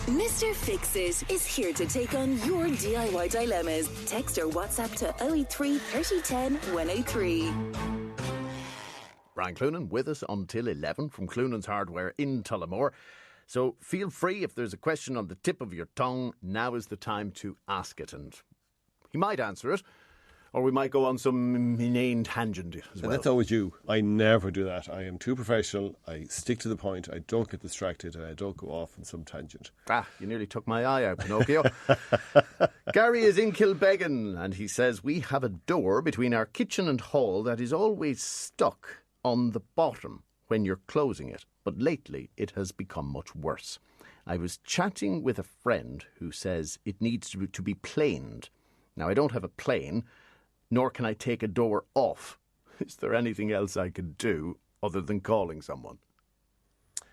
Mr. Fix-It is here to take on your DIY dilemmas. Text or WhatsApp to 083 3010 103. Brian Cloonan with us until 11 from Cloonan's Hardware in Tullamore. So feel free, if there's a question on the tip of your tongue, now is the time to ask it. And he might answer it, or we might go on some inane tangent as well. That's always you. I never do that. I am too professional. I stick to the point. I don't get distracted, and I don't go off on some tangent. You nearly took my eye out, Pinocchio. Gary is in Kilbeggan, and he says, we have a door between our kitchen and hall that is always stuck on the bottom when you're closing it, but lately it has become much worse. I was chatting with a friend who says it needs to be planed. Now, I don't have a plane, nor can I take a door off. Is there anything else I could do other than calling someone?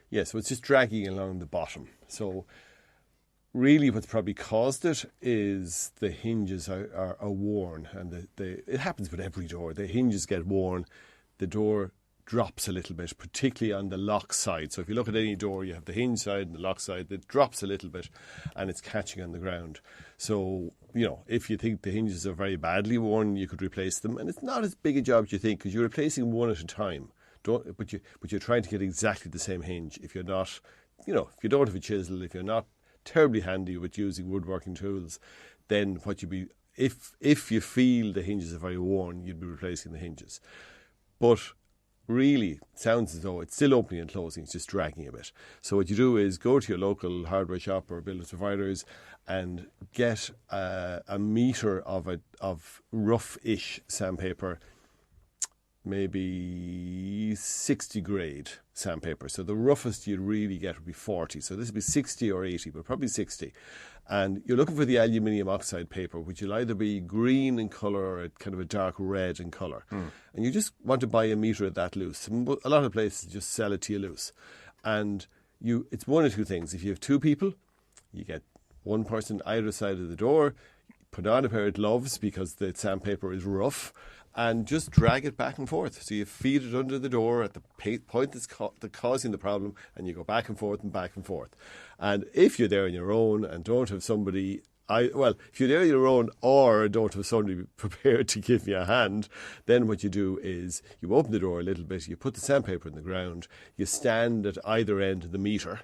Yeah, so it's just dragging along the bottom. So really what's probably caused it is the hinges are worn, and it happens with every door. The hinges get worn, the door drops a little bit, particularly on the lock side. So if you look at any door, you have the hinge side and the lock side, it drops a little bit and it's catching on the ground. So, if you think the hinges are very badly worn, you could replace them. And it's not as big a job as you think, because you're replacing one at a time. But you're trying to get exactly the same hinge. If you're not, if you don't have a chisel, if you're not terribly handy with using woodworking tools, then if you feel the hinges are very worn, you'd be replacing the hinges. But really, it sounds as though it's still opening and closing, it's just dragging a bit. So what you do is go to your local hardware shop or builders providers and get a metre of rough-ish sandpaper, maybe 60 grade sandpaper. So the roughest you'd really get would be 40. So this would be 60 or 80, but probably 60. And you're looking for the aluminium oxide paper, which will either be green in colour or kind of a dark red in colour. And you just want to buy a metre of that loose. A lot of places just sell it to you loose. And it's one of two things. If you have two people, you get one person either side of the door, put on a pair of gloves because the sandpaper is rough, and just drag it back and forth. So you feed it under the door at the point that's causing the problem, and you go back and forth and back and forth. And if you're there on your own and don't have somebody, if you're there on your own or don't have somebody prepared to give you a hand, then what you do is you open the door a little bit, you put the sandpaper in the ground, you stand at either end of the metre,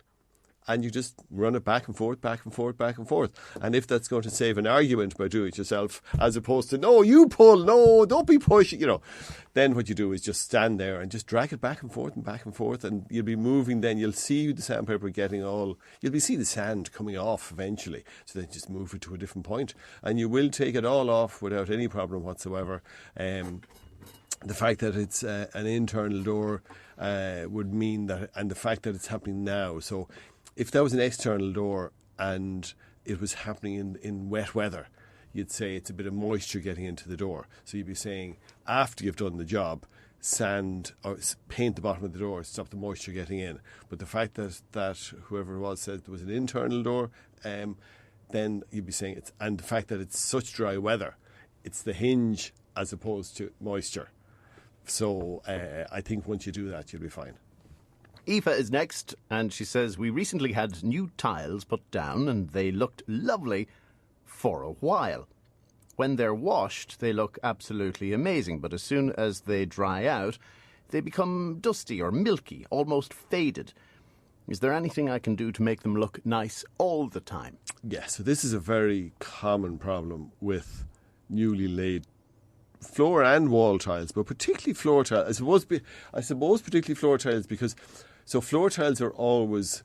and you just run it back and forth, back and forth, back and forth. And if that's going to save an argument by doing it yourself, as opposed to, no, you pull, no, don't be pushing, then what you do is just stand there and just drag it back and forth and back and forth, and you'll be moving then. You'll see the sandpaper you'll see the sand coming off eventually. So then just move it to a different point, and you will take it all off without any problem whatsoever. The fact that it's an internal door would mean that, and the fact that it's happening now. So if that was an external door and it was happening in wet weather, you'd say it's a bit of moisture getting into the door. So you'd be saying, after you've done the job, sand or paint the bottom of the door, stop the moisture getting in. But the fact that whoever it was said there was an internal door, then you'd be saying and the fact that it's such dry weather, it's the hinge as opposed to moisture. So I think once you do that, you'll be fine. Aoife is next, and she says, we recently had new tiles put down and they looked lovely for a while. When they're washed, they look absolutely amazing, but as soon as they dry out, they become dusty or milky, almost faded. Is there anything I can do to make them look nice all the time? Yeah, so this is a very common problem with newly laid floor and wall tiles, but particularly floor tiles. I suppose particularly floor tiles, because floor tiles are always,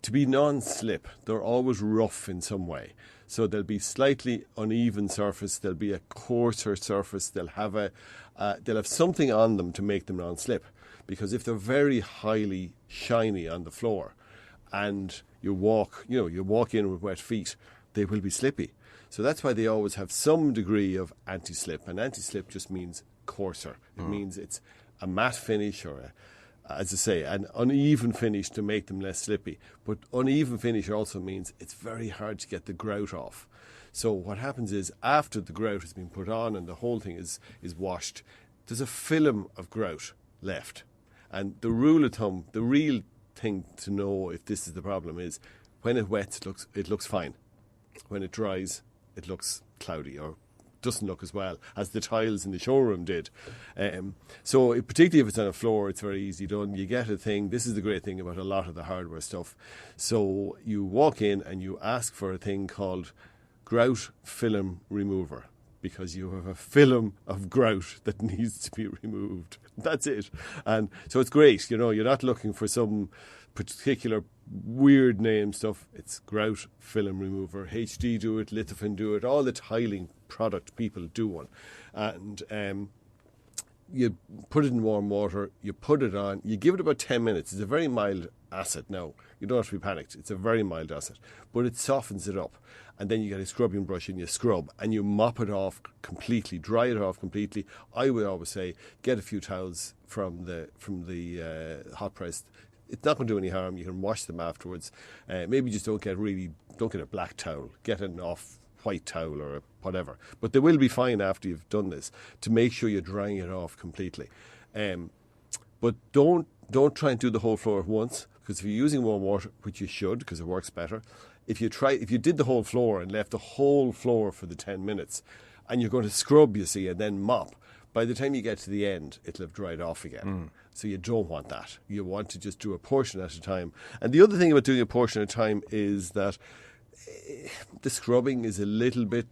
to be non-slip, they're always rough in some way. So there'll be slightly uneven surface, there'll be a coarser surface, they'll have something on them to make them non-slip. Because if they're very highly shiny on the floor and you walk in with wet feet, they will be slippy. So that's why they always have some degree of anti-slip. And anti-slip just means coarser. It means it's a matte finish or, as I say, an uneven finish to make them less slippy. But uneven finish also means it's very hard to get the grout off. So what happens is, after the grout has been put on and the whole thing is washed, there's a film of grout left. And the rule of thumb, the real thing to know if this is the problem is, when it wets, it looks fine. When it dries, it looks cloudy or doesn't look as well as the tiles in the showroom did. So particularly if it's on a floor, it's very easy done. You get a thing. This is the great thing about a lot of the hardware stuff. So you walk in and you ask for a thing called grout film remover, because you have a film of grout that needs to be removed. That's it. And so it's great. You know, you're not looking for some particular weird name stuff. It's grout film remover. HD do it, Lithofin do it, all the tiling product people do one. And you put it in warm water, you put it on, you give it about 10 minutes. It's a very mild acid now. You don't have to be panicked. It's a very mild acid. But it softens it up. And then you get a scrubbing brush and you scrub and you mop it off completely, dry it off completely. I would always say get a few towels from the hot press. It's not going to do any harm. You can wash them afterwards. Maybe just don't get a black towel. Get an off-white towel or whatever. But they will be fine after you've done this, to make sure you're drying it off completely. But don't try and do the whole floor at once, because if you're using warm water, which you should, because it works better, if you did the whole floor and left the whole floor for the 10 minutes, and you're going to scrub, you see, and then mop, by the time you get to the end, it'll have dried off again. So you don't want that. You want to just do a portion at a time. And the other thing about doing a portion at a time is that the scrubbing is a little bit,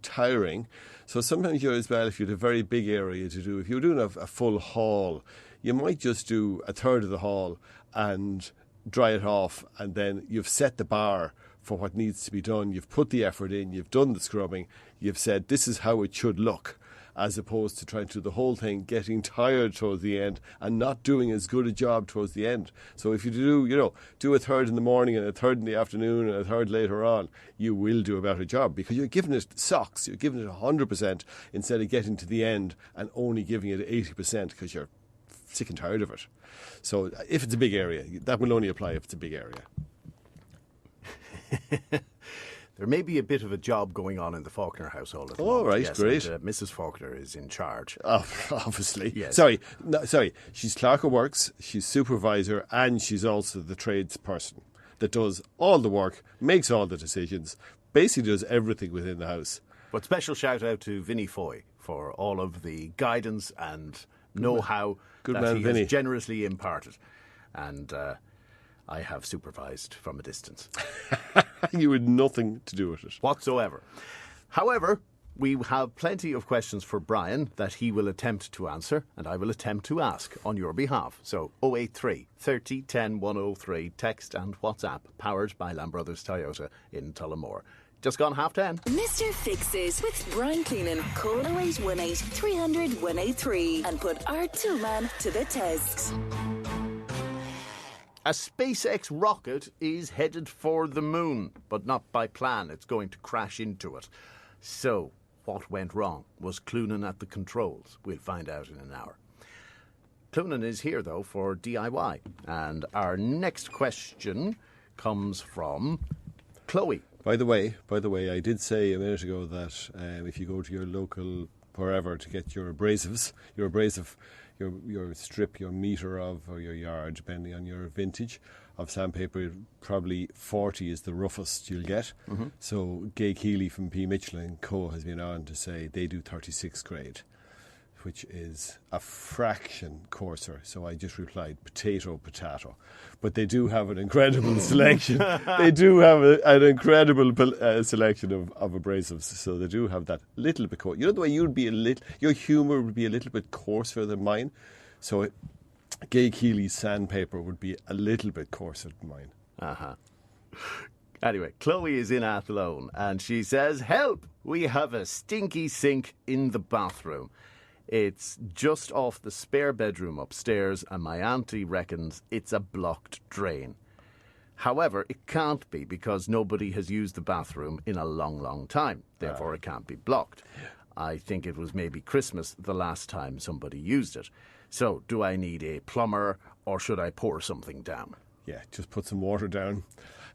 tiring. So sometimes you're as well, if you had a very big area to do, if you're doing a full hall, you might just do a third of the hall and dry it off, and then you've set the bar for what needs to be done. You've put the effort in, you've done the scrubbing, you've said this is how it should look, as opposed to trying to do the whole thing, getting tired towards the end and not doing as good a job towards the end. So if you do a third in the morning and a third in the afternoon and a third later on, you will do a better job, because you're giving it socks, you're giving it 100% instead of getting to the end and only giving it 80% because you're sick and tired of it. So if it's a big area, that will only apply if it's a big area. There may be a bit of a job going on in the Faulkner household at the moment. Right, yes, great. And, Mrs. Faulkner is in charge. Oh, obviously. Yes. Sorry. She's clerk of works, she's supervisor, and she's also the tradesperson that does all the work, makes all the decisions, basically does everything within the house. But special shout out to Vinnie Foy for all of the guidance and know-how that he has generously imparted. And I have supervised from a distance. You had nothing to do with it whatsoever. However, we have plenty of questions for Brian that he will attempt to answer, and I will attempt to ask on your behalf. So 083 30 10 103, text and WhatsApp, powered by Lamb Brothers Toyota in Tullamore. Just gone 10:30. Mr. Fixes with Brian Cloonan. Call 0818 300 183 and put our toolman to the test. A SpaceX rocket is headed for the moon, but not by plan. It's going to crash into it. So, what went wrong? Was Cloonan at the controls? We'll find out in an hour. Cloonan is here, though, for DIY. And our next question comes from Chloe. By the way, I did say a minute ago that if you go to your local wherever to get your abrasives, your strip, your metre of, or your yard, depending on your vintage of sandpaper, probably 40 is the roughest you'll get. Mm-hmm. So Gay Keeley from P. Mitchell & Co. has been on to say they do 36 grade, which is a fraction coarser. So I just replied, potato. But they do have an incredible selection. They do have an incredible selection of abrasives. So they do have that little bit coarse. You know the way your humour would be a little bit coarser than mine. So Gay Keeley's sandpaper would be a little bit coarser than mine. Uh-huh. Anyway, Chloe is in Athlone and she says, help! We have a stinky sink in the bathroom. It's just off the spare bedroom upstairs and my auntie reckons it's a blocked drain. However, it can't be because nobody has used the bathroom in a long, long time. Therefore, it can't be blocked. I think it was maybe Christmas the last time somebody used it. So, do I need a plumber or should I pour something down? Yeah, just put some water down.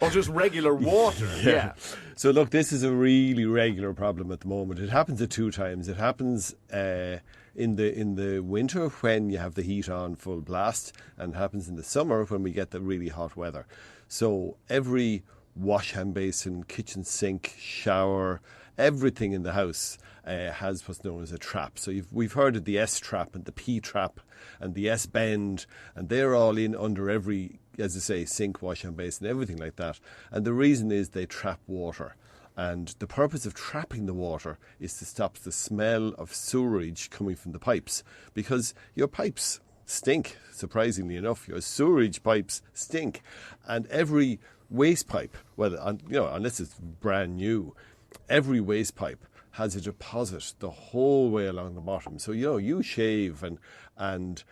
Or just regular water. Yeah. So look, this is a really regular problem at the moment. It happens at two times. It happens in the winter when you have the heat on full blast, and it happens in the summer when we get the really hot weather. So every wash hand basin, kitchen sink, shower, everything in the house has what's known as a trap. So we've heard of the S trap and the P trap and the S bend, and they're all in under every, as I say, sink, wash hand basin, everything like that. And the reason is they trap water. And the purpose of trapping the water is to stop the smell of sewerage coming from the pipes, because your pipes stink, surprisingly enough. Your sewerage pipes stink. And every waste pipe, well, unless it's brand new, every waste pipe has a deposit the whole way along the bottom. So, you shave and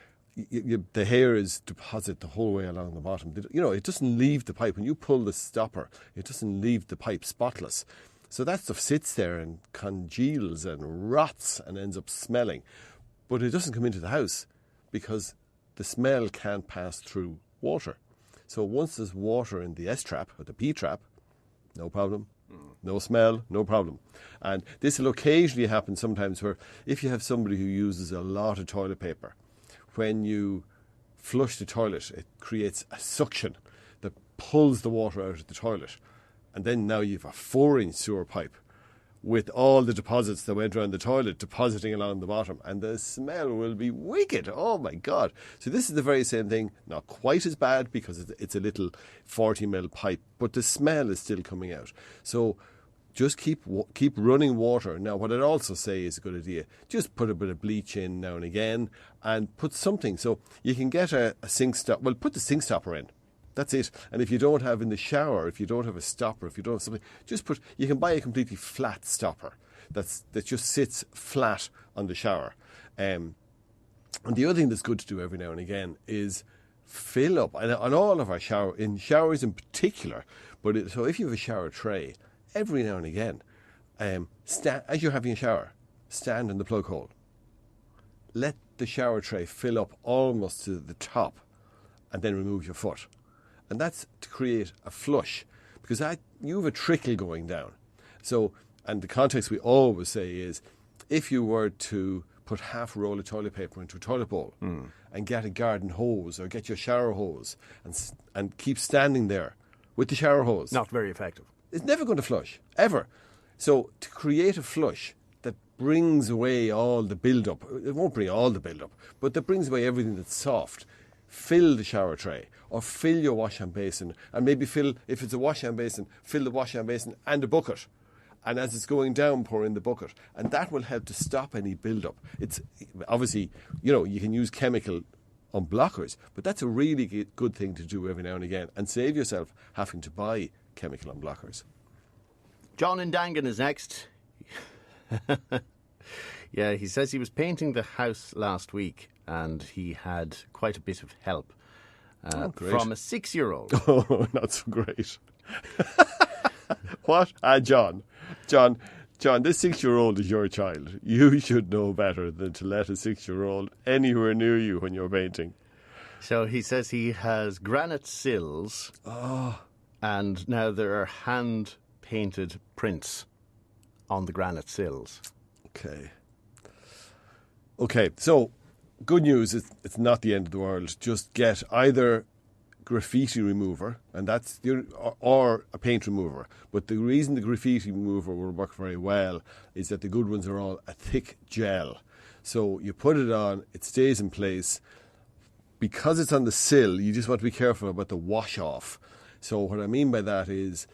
the hair is deposit the whole way along the bottom. It doesn't leave the pipe. When you pull the stopper, it doesn't leave the pipe spotless. So that stuff sits there and congeals and rots and ends up smelling. But it doesn't come into the house because the smell can't pass through water. So once there's water in the S-trap or the P-trap, no problem. No smell, no problem. And this will occasionally happen sometimes where if you have somebody who uses a lot of toilet paper, when you flush the toilet, it creates a suction that pulls the water out of the toilet. And then now you've a 4-inch sewer pipe with all the deposits that went around the toilet depositing along the bottom. And the smell will be wicked. Oh, my God. So this is the very same thing. Not quite as bad because it's a little 40mm pipe, but the smell is still coming out. So just keep running water. Now, what I'd also say is a good idea. Just put a bit of bleach in now and again and put something. So you can get a sink stopper. Well, put the sink stopper in. That's it. And if you don't have in the shower, if you don't have a stopper, if you don't have something, you can buy a completely flat stopper that just sits flat on the shower. And the other thing that's good to do every now and again is fill up, and on all of our showers in particular, so if you have a shower tray, every now and again, as you're having a shower, stand in the plug hole. Let the shower tray fill up almost to the top and then remove your foot. And that's to create a flush, because you have a trickle going down. So, and the context we always say is, if you were to put half a roll of toilet paper into a toilet bowl and get a garden hose or get your shower hose and keep standing there with the shower hose. Not very effective. It's never going to flush, ever. So to create a flush that brings away all the build-up, it won't bring all the build-up, but that brings away everything that's soft, fill the shower tray or fill your wash hand basin, and maybe if it's a wash hand basin, fill the wash hand basin and a bucket. And as it's going down, pour in the bucket. And that will help to stop any build-up. It's obviously, you can use chemical unblockers, but that's a really good thing to do every now and again and save yourself having to buy chemical unblockers. John in Dangan is next. Yeah, he says he was painting the house last week and he had quite a bit of help from a 6-year-old. Oh, not so great. What? John, this 6-year-old is your child. You should know better than to let a 6-year-old anywhere near you when you're painting. So he says he has granite sills. Oh. And now there are hand-painted prints on the granite sills. Okay, so good news is it's not the end of the world. Just get either graffiti remover, and that's or a paint remover. But the reason the graffiti remover will work very well is that the good ones are all a thick gel. So you put it on, it stays in place. Because it's on the sill, you just want to be careful about the wash off. So what I mean by that is,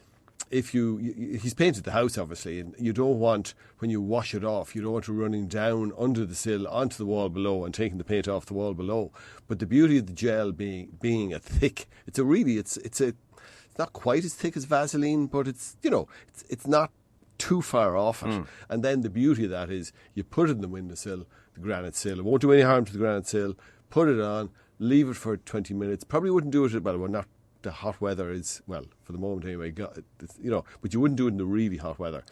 he's painted the house obviously, and you don't want, when you wash it off, you don't want it running down under the sill onto the wall below and taking the paint off the wall below. But the beauty of the gel being a thick, it's not quite as thick as Vaseline, but it's not too far off it. And then the beauty of that is you put it in the windowsill, the granite sill. It won't do any harm to the granite sill. Put it on, leave it for 20 minutes. Probably wouldn't do it, well, not the hot weather is, well, for the moment anyway, but you wouldn't do it in the really hot weather.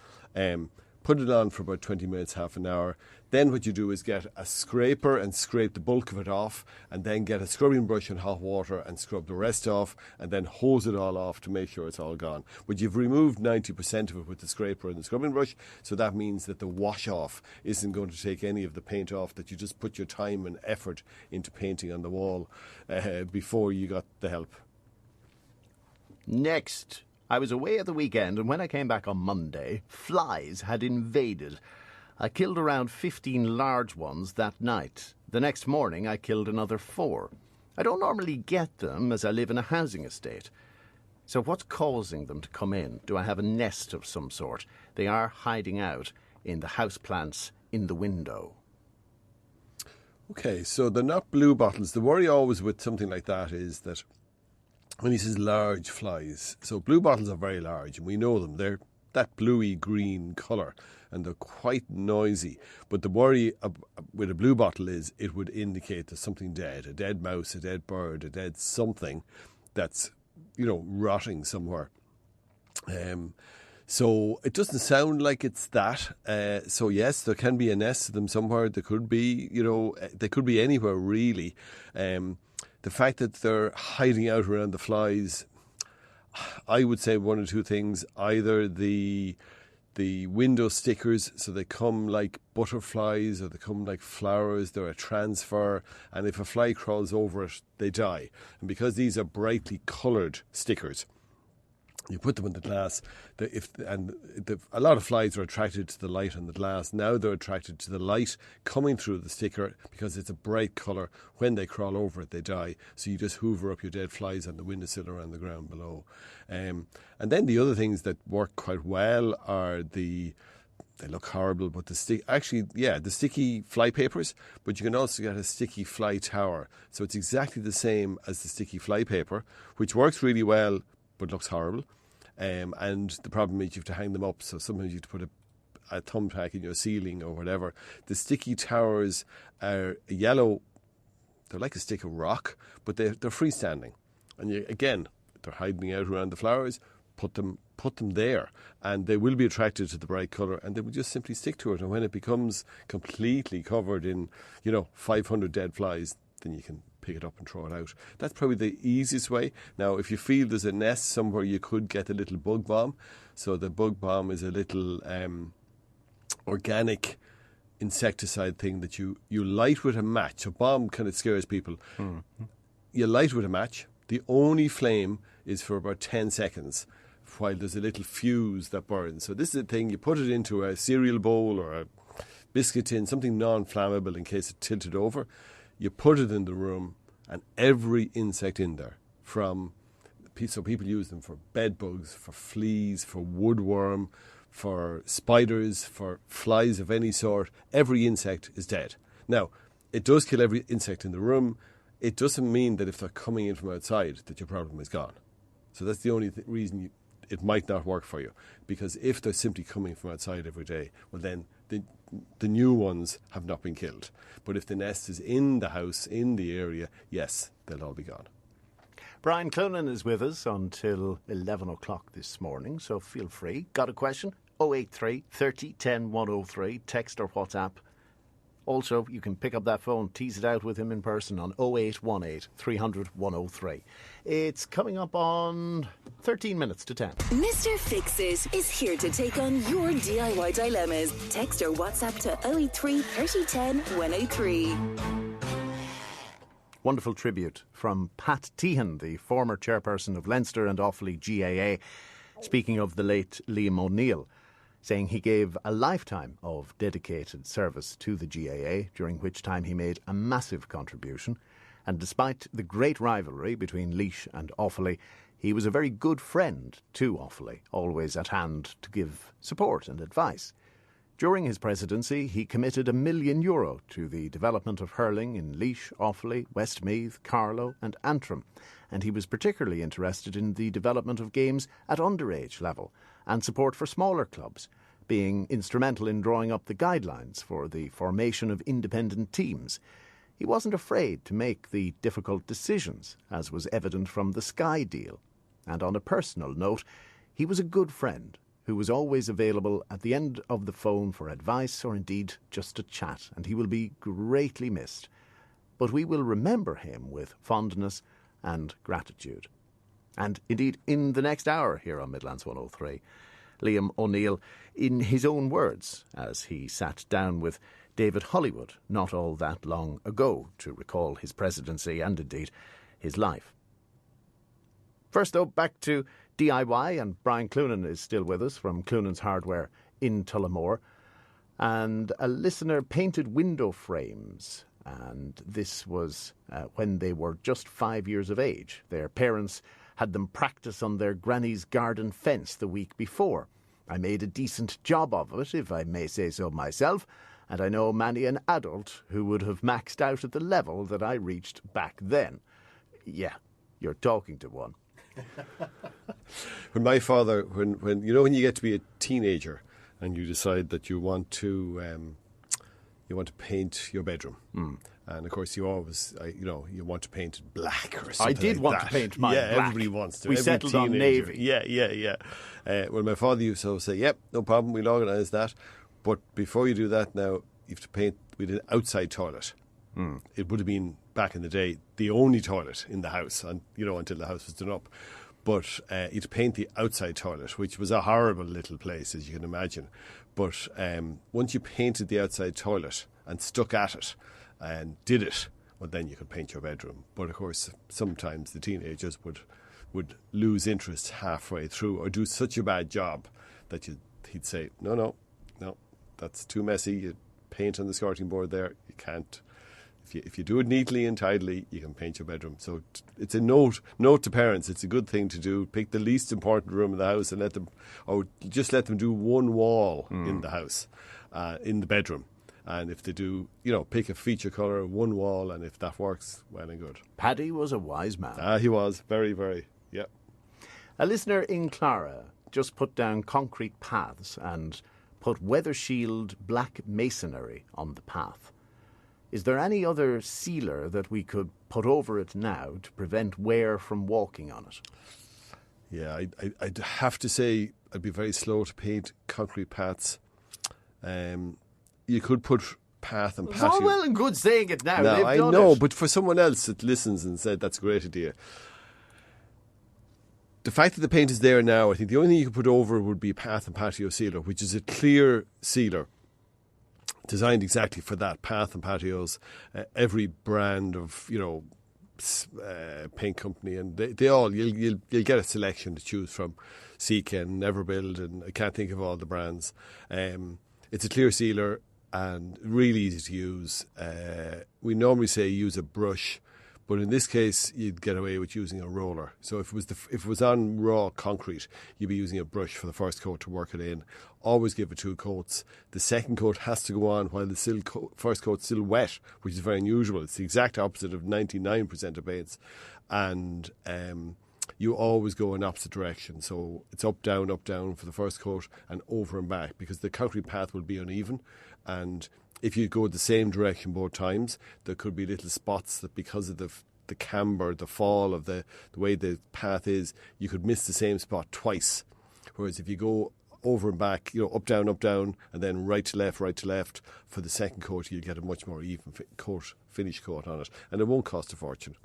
Put it on for about 20 minutes, half an hour. Then what you do is get a scraper and scrape the bulk of it off, and then get a scrubbing brush in hot water and scrub the rest off, and then hose it all off to make sure it's all gone. But you've removed 90% of it with the scraper and the scrubbing brush, so that means that the wash off isn't going to take any of the paint off, that you just put your time and effort into painting on the wall before you got the help. Next I was away at the weekend, and when I came back on Monday, flies had invaded. I killed around 15 large ones that night. The next morning, I killed another 4. I don't normally get them, as I live in a housing estate. So what's causing them to come in? Do I have a nest of some sort? They are hiding out in the houseplants in the window. Okay, so they're not blue bottles. The worry always with something like that is that when he says large flies, so blue bottles are very large, and we know them. They're that bluey green colour, and they're quite noisy. But the worry with a blue bottle is it would indicate there's something dead, a dead mouse, a dead bird, a dead something that's, rotting somewhere. So it doesn't sound like it's that. So yes, there can be a nest of them somewhere. There could be, they could be anywhere really. The fact that they're hiding out around the flies, I would say one or two things. Either the window stickers, so they come like butterflies or they come like flowers, they're a transfer, and if a fly crawls over it, they die. And because these are brightly coloured stickers, you put them in the glass, a lot of flies are attracted to the light on the glass. Now they're attracted to the light coming through the sticker because it's a bright colour. When they crawl over it, they die. So you just hoover up your dead flies on the windowsill or on the ground below. And then the other things that work quite well are they look horrible, but the sticky fly papers, but you can also get a sticky fly tower. So it's exactly the same as the sticky fly paper, which works really well, but looks horrible. And the problem is you have to hang them up, so sometimes you have to put a thumbtack in your ceiling or whatever. The sticky towers are yellow. They're like a stick of rock, but they're freestanding. And they're hiding out around the flowers. Put them there, and they will be attracted to the bright colour, and they will just simply stick to it. And when it becomes completely covered in, 500 dead flies, then you can pick it up and throw it out. That's probably the easiest way. Now, if you feel there's a nest somewhere, you could get a little bug bomb. So the bug bomb is a little organic insecticide thing that you light with a match. A bomb kind of scares people. Mm-hmm. You light with a match. The only flame is for about 10 seconds while there's a little fuse that burns. So this is the thing, you put it into a cereal bowl or a biscuit tin, something non-flammable in case it tilted over. You put it in the room, and every insect in there, so people use them for bed bugs, for fleas, for woodworm, for spiders, for flies of any sort, every insect is dead. Now, it does kill every insect in the room. It doesn't mean that if they're coming in from outside that your problem is gone. So that's the only reason it might not work for you. Because if they're simply coming from outside every day, well then the new ones have not been killed. But if the nest is in the house, in the area, yes, they'll all be gone. Brian Cloonan is with us until 11 o'clock this morning, so feel free. Got a question? 083 30 10 103, text or WhatsApp. Also, you can pick up that phone, tease it out with him in person on 0818 300 103. It's coming up on 13 minutes to 10. Mr. Fix-It is here to take on your DIY dilemmas. Text or WhatsApp to 083 30 10 103. Wonderful tribute from Pat Tehan, the former chairperson of Leinster and Offaly GAA, speaking of the late Liam O'Neill, saying he gave a lifetime of dedicated service to the GAA, during which time he made a massive contribution. And despite the great rivalry between Laois and Offaly, he was a very good friend to Offaly, always at hand to give support and advice. During his presidency, he committed €1 million to the development of hurling in Laois, Offaly, Westmeath, Carlow and Antrim, and he was particularly interested in the development of games at underage level and support for smaller clubs, being instrumental in drawing up the guidelines for the formation of independent teams. He wasn't afraid to make the difficult decisions, as was evident from the Sky deal. And on a personal note, he was a good friend who was always available at the end of the phone for advice or indeed just to chat, and he will be greatly missed. But we will remember him with fondness and gratitude. And indeed, in the next hour here on Midlands 103, Liam O'Neill, in his own words, as he sat down with David Hollywood not all that long ago to recall his presidency and indeed his life. First, though, back to DIY, and Brian Cloonan is still with us from Cloonan's Hardware in Tullamore. And a listener painted window frames, and this was when they were just 5 years of age. Their parents had them practice on their granny's garden fence the week before. I made a decent job of it, if I may say so myself, and I know many an adult who would have maxed out at the level that I reached back then. Yeah, you're talking to one. When my father, when you get to be a teenager and you decide that you want to paint your bedroom, and of course you always, you want to paint it black or something. I did like want that. to paint mine black. Everybody wants to. We Every settled on teenager. navy. Yeah. Well, my father used to say, "Yep, no problem. We'll organise that." But before you do that, now you have to paint with an outside toilet. It would have been back in the day the only toilet in the house, and until the house was done up. But you'd paint the outside toilet, which was a horrible little place, as you can imagine. But once you painted the outside toilet and stuck at it and did it, well, then you could paint your bedroom. But of course, sometimes the teenagers would lose interest halfway through or do such a bad job that he'd say, no, that's too messy. You paint on the skirting board there. You can't. If you do it neatly and tidily, you can paint your bedroom. So it's a note to parents. It's a good thing to do. Pick the least important room in the house and let them do one wall in the house, in the bedroom. And if they do, pick a feature colour, one wall, and if that works, well and good. Paddy was a wise man. He was. Very, very, yeah. A listener in Clara just put down concrete paths and put weather shield black masonry on the path. Is there any other sealer that we could put over it now to prevent wear from walking on it? Yeah, I'd have to say I'd be very slow to paint concrete paths. You could put path and patio. It's all well and good saying it now. No, They've I done know, it. but for someone else that listens and said that's a great idea, the fact that the paint is there now, I think the only thing you could put over would be path and patio sealer, which is a clear sealer designed exactly for that, path and patios. Every brand of paint company, and they all you'll get a selection to choose from. Seeken, Everbuild, and I can't think of all the brands. It's a clear sealer and really easy to use. We normally say use a brush, but in this case you'd get away with using a roller. So if it was on raw concrete, you'd be using a brush for the first coat to work it in. Always give it 2 coats. The second coat has to go on while the first coat's still wet, which is very unusual. It's the exact opposite of 99% of paints. And you always go in opposite direction. So it's up, down for the first coat and over and back, because the concrete path will be uneven. And if you go the same direction both times, there could be little spots that, because of the camber, the fall of the way the path is, you could miss the same spot twice. Whereas if you go over and back, up, down, and then right to left, for the second coat, you get a much more even finish coat on it. And it won't cost a fortune.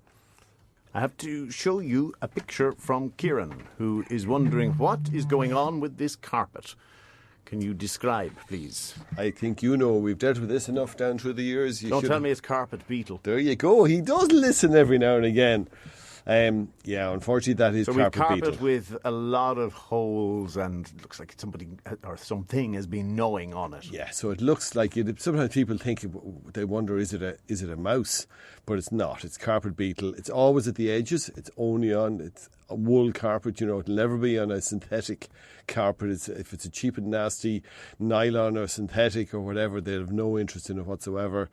I have to show you a picture from Kieran, who is wondering what is going on with this carpet. Can you describe, please? I think we've dealt with this enough down through the years. Don't tell me it's carpet beetle. There you go. He does listen every now and again. Unfortunately, that is carpet beetle. So we've carpet with a lot of holes, and it looks like somebody or something has been gnawing on it. Yeah, so it looks like it. Sometimes people think, they wonder, is it a mouse? But it's not. It's carpet beetle. It's always at the edges. It's a wool carpet. It'll never be on a synthetic carpet. If it's a cheap and nasty nylon or synthetic or whatever, they have no interest in it whatsoever.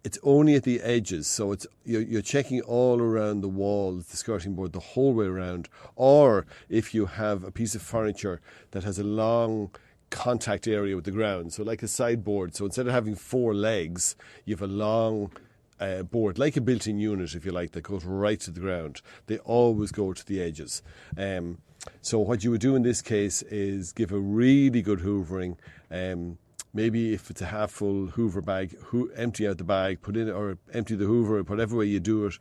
It's only at the edges, so you're checking all around the walls, the skirting board, the whole way around. Or if you have a piece of furniture that has a long contact area with the ground, so like a sideboard. So instead of having 4 legs, you have a long board, like a built-in unit, if you like, that goes right to the ground. They always go to the edges. So what you would do in this case is give a really good hoovering. Maybe if it's a half-full Hoover bag, empty out the bag, put in, or empty the Hoover, whatever way you do it.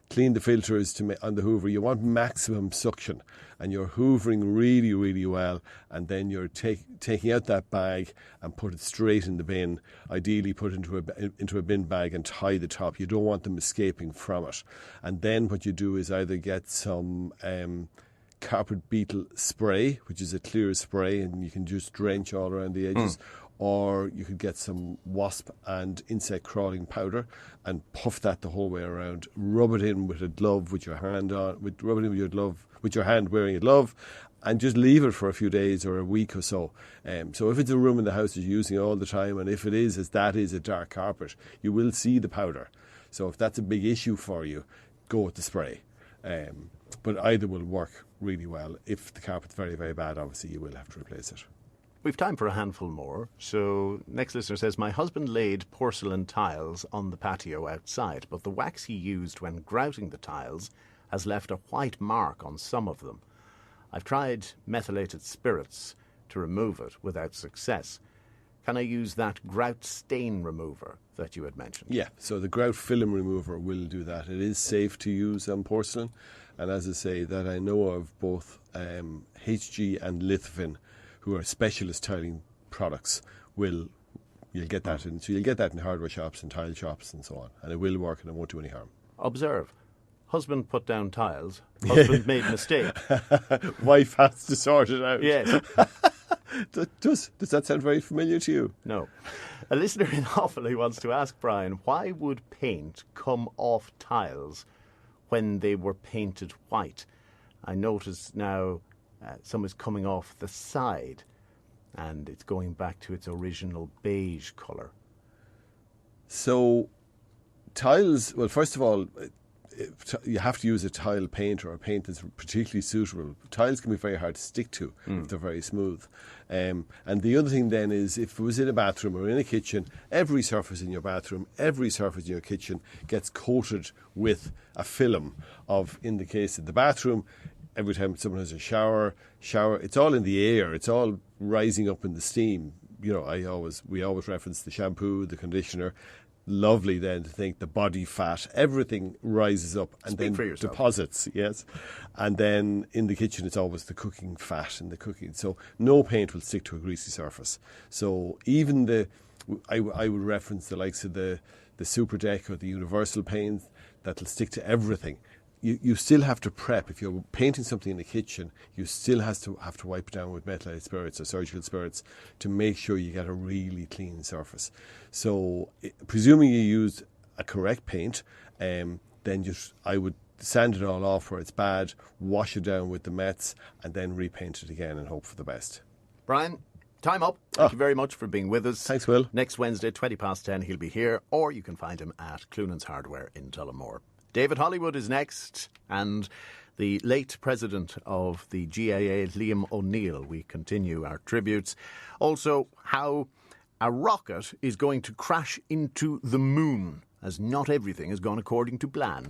Clean the filters on the Hoover. You want maximum suction, and you're hoovering really, really well. And then you're taking out that bag and put it straight in the bin. Ideally, put it into a bin bag and tie the top. You don't want them escaping from it. And then what you do is either get some carpet beetle spray, which is a clear spray, and you can just drench all around the edges. Or you could get some wasp and insect crawling powder and puff that the whole way around. Rub it in with a glove with your hand on. Rub it in with your glove with your hand wearing a glove, and just leave it for a few days or a week or so. So if it's a room in the house that you're using all the time, and if it is, as that is, a dark carpet, you will see the powder. So if that's a big issue for you, go with the spray. But either will work really well. If the carpet's very, very bad, obviously you will have to replace it. We've time for a handful more. So, next listener says, my husband laid porcelain tiles on the patio outside, but the wax he used when grouting the tiles has left a white mark on some of them. I've tried methylated spirits to remove it without success. Can I use that grout stain remover that you had mentioned? Yeah, so the grout film remover will do that. It is safe to use on porcelain, and as I say, that I know of both HG and Lithvin, who are specialist tiling products, you'll get that in. So you'll get that in hardware shops and tile shops and so on, and it will work and it won't do any harm. Observe. Husband put down tiles. Husband made mistake. Wife has to sort it out. Yes. Does that sound very familiar to you? No. A listener in Offaly wants to ask Brian, why would paint come off tiles when they were painted white? I notice now some is coming off the side and it's going back to its original beige colour. So tiles, well, first of all, you have to use a tile paint or a paint that's particularly suitable. Tiles can be very hard to stick to if they're very smooth. And the other thing then is, if it was in a bathroom or in a kitchen, every surface in your bathroom, every surface in your kitchen gets coated with a film of, in the case of the bathroom, every time someone has a shower, it's all in the air. It's all rising up in the steam. You know, we always reference the shampoo, the conditioner. Lovely then to think the body fat, everything rises up and Speak then deposits, yes. And then in the kitchen, it's always the cooking fat in the cooking. So no paint will stick to a greasy surface. So even I would reference the likes of the Super Deck or the Universal paint that'll stick to everything. You still have to prep. If you're painting something in the kitchen, you still have to wipe it down with methylated spirits or surgical spirits to make sure you get a really clean surface. So, presuming you used a correct paint, then I would sand it all off where it's bad, wash it down with the mets, and then repaint it again and hope for the best. Brian, time up. Thank you very much for being with us. Thanks, Will. Next Wednesday, 10:20, he'll be here, or you can find him at Cloonan's Hardware in Tullamore. David Hollywood is next, and the late president of the GAA, Liam O'Neill. We continue our tributes. Also, how a rocket is going to crash into the moon, as not everything has gone according to plan.